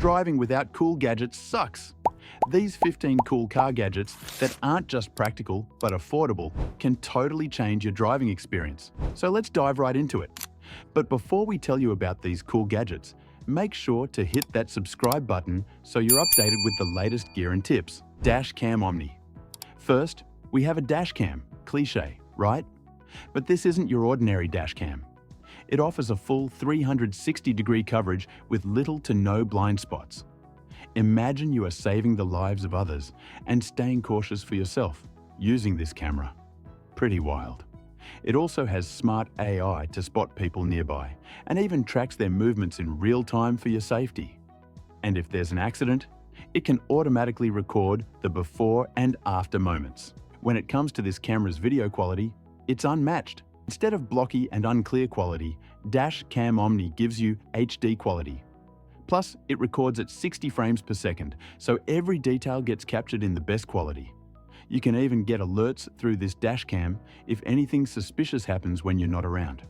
driving without cool gadgets sucks. These 15 cool car gadgets that aren't just practical but affordable can totally change your driving experience. So let's dive right into it. But before we tell you about these cool gadgets, make sure to hit that subscribe button so you're updated with the latest gear and tips. Dash Cam Omni. First, we have a dash cam. Cliché, right? But this isn't your ordinary dash cam. It offers a full 360-degree coverage with little to no blind spots. Imagine you are saving the lives of others and staying cautious for yourself using this camera. Pretty wild. It also has smart AI to spot people nearby and even tracks their movements in real time for your safety. And if there's an accident, it can automatically record the before and after moments. When it comes to this camera's video quality, it's unmatched. Instead of blocky and unclear quality, Dash Cam Omni gives you HD quality. Plus, it records at 60 frames per second, so every detail gets captured in the best quality. You can even get alerts through this dash cam if anything suspicious happens when you're not around.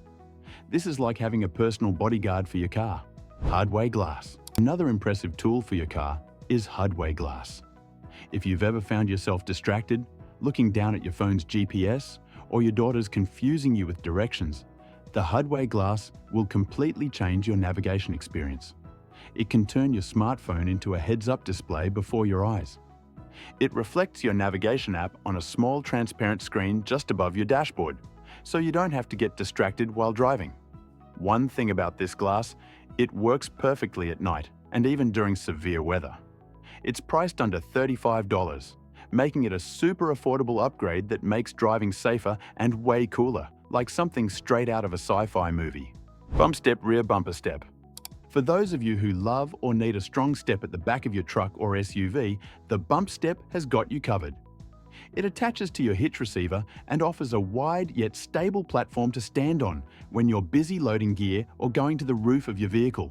This is like having a personal bodyguard for your car. Hudway Glass. Another impressive tool for your car is Hudway Glass. If you've ever found yourself distracted, looking down at your phone's GPS, or your daughter's confusing you with directions, the Hudway Glass will completely change your navigation experience. It can turn your smartphone into a heads-up display before your eyes. It reflects your navigation app on a small transparent screen just above your dashboard, so you don't have to get distracted while driving. One thing about this glass, it works perfectly at night and even during severe weather. It's priced under $35, making it a super affordable upgrade that makes driving safer and way cooler, like something straight out of a sci-fi movie. Bump step rear bumper step. For those of you who love or need a strong step at the back of your truck or SUV, the bump step has got you covered. It attaches to your hitch receiver and offers a wide yet stable platform to stand on when you're busy loading gear or going to the roof of your vehicle.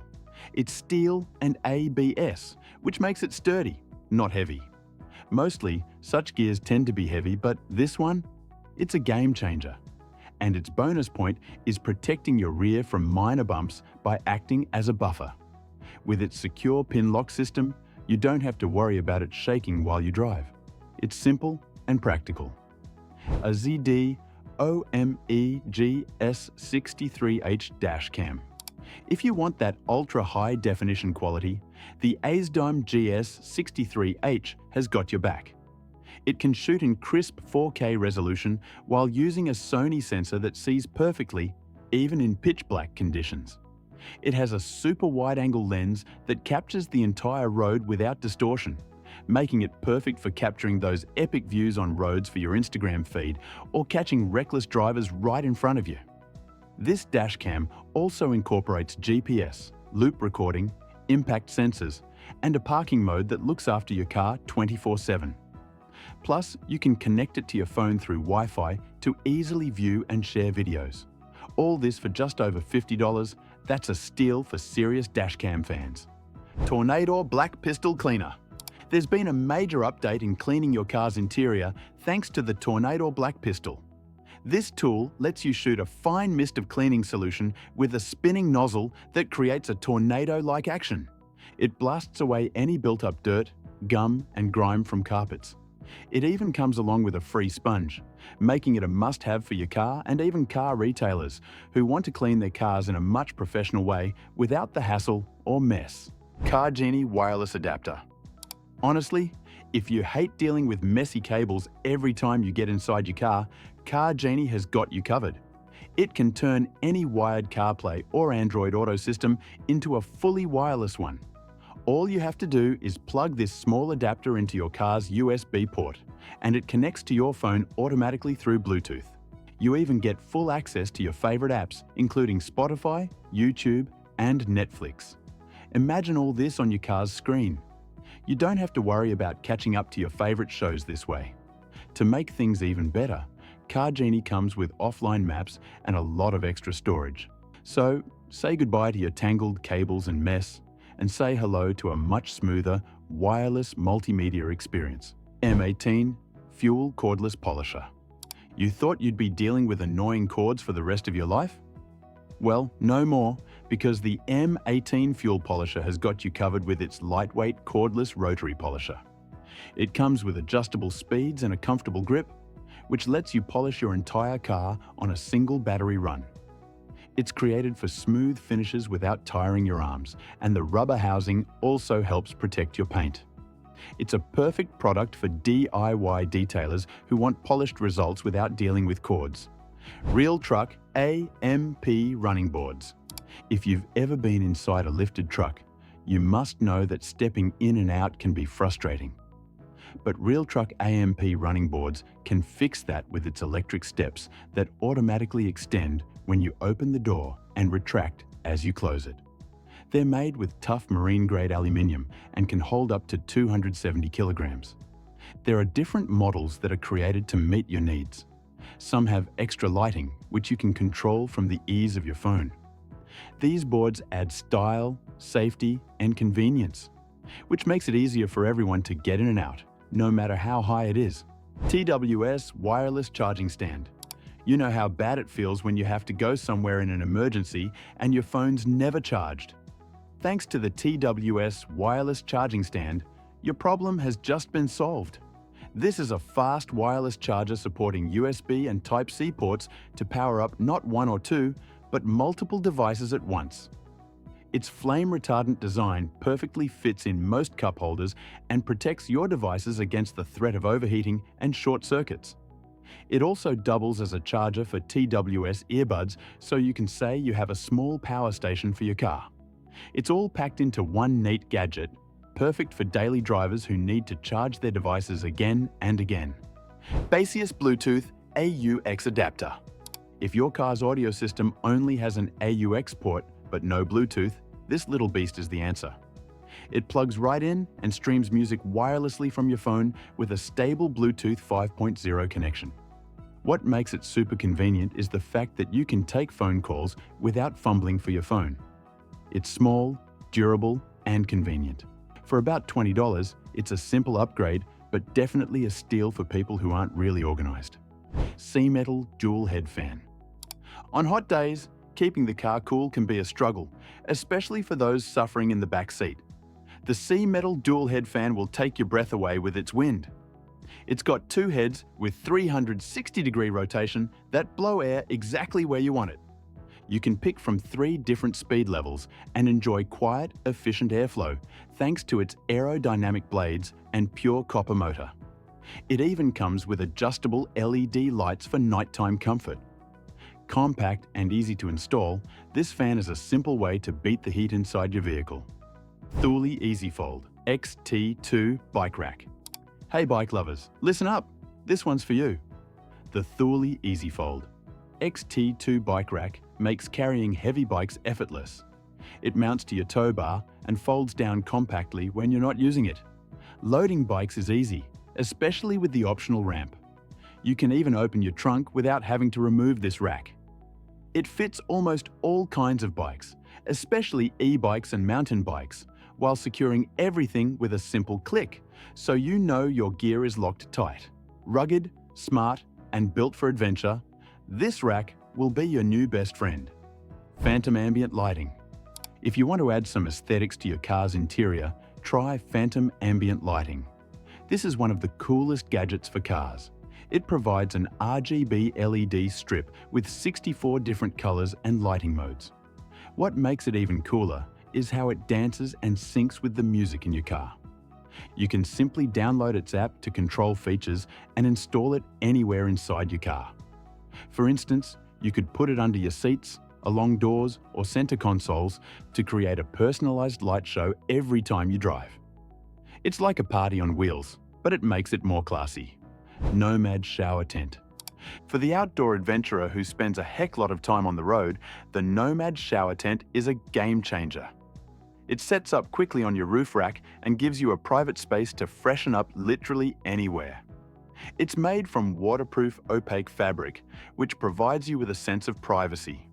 It's steel and ABS, which makes it sturdy, not heavy. Mostly, such gears tend to be heavy, but this one, it's a game changer. And its bonus point is protecting your rear from minor bumps by acting as a buffer. With its secure pin lock system, you don't have to worry about it shaking while you drive. It's simple and practical. A ZD OMEGS63H dash cam. If you want that ultra-high definition quality, the ASDOM GS63H has got your back. It can shoot in crisp 4K resolution while using a Sony sensor that sees perfectly, even in pitch black conditions. It has a super wide-angle lens that captures the entire road without distortion, making it perfect for capturing those epic views on roads for your Instagram feed or catching reckless drivers right in front of you. This dash cam also incorporates GPS, loop recording, impact sensors, and a parking mode that looks after your car 24/7. Plus, you can connect it to your phone through Wi-Fi to easily view and share videos. All this for just over $50. That's a steal for serious dashcam fans. Tornador Black Pistol Cleaner. There's been a major update in cleaning your car's interior thanks to the Tornador Black Pistol. This tool lets you shoot a fine mist of cleaning solution with a spinning nozzle that creates a tornado-like action. It blasts away any built-up dirt, gum, and grime from carpets. It even comes along with a free sponge, making it a must-have for your car and even car retailers who want to clean their cars in a much professional way without the hassle or mess. Car Genie Wireless Adapter. Honestly, if you hate dealing with messy cables every time you get inside your car, Car Genie has got you covered. It can turn any wired CarPlay or Android Auto system into a fully wireless one. All you have to do is plug this small adapter into your car's USB port, and it connects to your phone automatically through Bluetooth. You even get full access to your favorite apps, including Spotify, YouTube, and Netflix. Imagine all this on your car's screen. You don't have to worry about catching up to your favorite shows this way. To make things even better, Car Genie comes with offline maps and a lot of extra storage. So, say goodbye to your tangled cables and mess, and say hello to a much smoother, wireless multimedia experience. M18 Fuel Cordless Polisher. You thought you'd be dealing with annoying cords for the rest of your life? Well, no more, because the M18 fuel polisher has got you covered with its lightweight cordless rotary polisher. It comes with adjustable speeds and a comfortable grip, which lets you polish your entire car on a single battery run. It's created for smooth finishes without tiring your arms, and the rubber housing also helps protect your paint. It's a perfect product for DIY detailers who want polished results without dealing with cords. Real Truck AMP running boards. If you've ever been inside a lifted truck, you must know that stepping in and out can be frustrating. But Real Truck AMP running boards can fix that with its electric steps that automatically extend when you open the door and retract as you close it. They're made with tough marine-grade aluminium and can hold up to 270 kilograms. There are different models that are created to meet your needs. Some have extra lighting, which you can control from the ease of your phone. These boards add style, safety, and convenience, which makes it easier for everyone to get in and out, no matter how high it is. TWS wireless charging stand. You know how bad it feels when you have to go somewhere in an emergency and your phone's never charged. Thanks to the TWS wireless charging stand, your problem has just been solved. This is a fast wireless charger supporting USB and Type-C ports to power up not one or two, but multiple devices at once. Its flame-retardant design perfectly fits in most cup holders and protects your devices against the threat of overheating and short circuits. It also doubles as a charger for TWS earbuds, so you can say you have a small power station for your car. It's all packed into one neat gadget, perfect for daily drivers who need to charge their devices again and again. Basius Bluetooth AUX adapter. If your car's audio system only has an AUX port but no Bluetooth, this little beast is the answer. It plugs right in and streams music wirelessly from your phone with a stable Bluetooth 5.0 connection. What makes it super convenient is the fact that you can take phone calls without fumbling for your phone. It's small, durable, and convenient. For about $20, it's a simple upgrade, but definitely a steal for people who aren't really organized. C-metal dual head fan. On hot days, keeping the car cool can be a struggle, especially for those suffering in the back seat. The C-metal dual head fan will take your breath away with its wind. It's got two heads with 360-degree rotation that blow air exactly where you want it. You can pick from 3 different speed levels and enjoy quiet, efficient airflow thanks to its aerodynamic blades and pure copper motor. It even comes with adjustable LED lights for nighttime comfort. Compact and easy to install, this fan is a simple way to beat the heat inside your vehicle. Thule EasyFold XT2 Bike Rack. Hey bike lovers, listen up! This one's for you. The Thule EasyFold XT2 Bike Rack makes carrying heavy bikes effortless. It mounts to your tow bar and folds down compactly when you're not using it. Loading bikes is easy, especially with the optional ramp. You can even open your trunk without having to remove this rack. It fits almost all kinds of bikes, especially e-bikes and mountain bikes, while securing everything with a simple click, so you know your gear is locked tight. Rugged, smart, and built for adventure, this rack will be your new best friend. Phantom ambient lighting. If you want to add some aesthetics to your car's interior, try Phantom ambient lighting. This is one of the coolest gadgets for cars. It provides an RGB LED strip with 64 different colors and lighting modes. What makes it even cooler is how it dances and syncs with the music in your car. You can simply download its app to control features and install it anywhere inside your car. For instance, you could put it under your seats, along doors, or center consoles to create a personalized light show every time you drive. It's like a party on wheels, but it makes it more classy. Nomad shower tent. For the outdoor adventurer who spends a heck lot of time on the road, the Nomad shower tent is a game changer. It sets up quickly on your roof rack and gives you a private space to freshen up literally anywhere. It's made from waterproof opaque fabric, which provides you with a sense of privacy.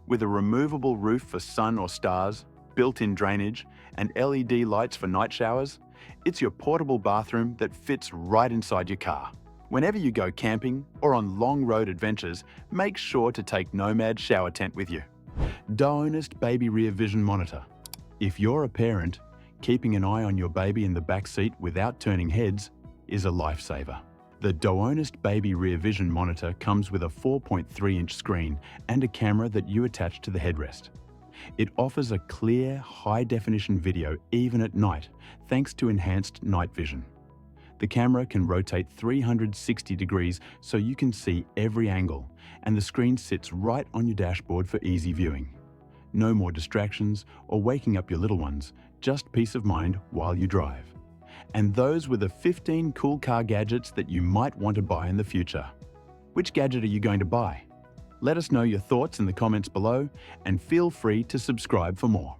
With a removable roof for sun or stars, built-in drainage, and LED lights for night showers, it's your portable bathroom that fits right inside your car. Whenever you go camping or on long road adventures, make sure to take Nomad shower tent with you. Doonest Baby Rear Vision Monitor. If you're a parent, keeping an eye on your baby in the back seat without turning heads is a lifesaver. The Doonest Baby Rear Vision Monitor comes with a 4.3-inch screen and a camera that you attach to the headrest. It offers a clear, high-definition video even at night, thanks to enhanced night vision. The camera can rotate 360 degrees so you can see every angle, and the screen sits right on your dashboard for easy viewing. No more distractions or waking up your little ones, just peace of mind while you drive. And those were the 15 cool car gadgets that you might want to buy in the future. Which gadget are you going to buy? Let us know your thoughts in the comments below, and feel free to subscribe for more.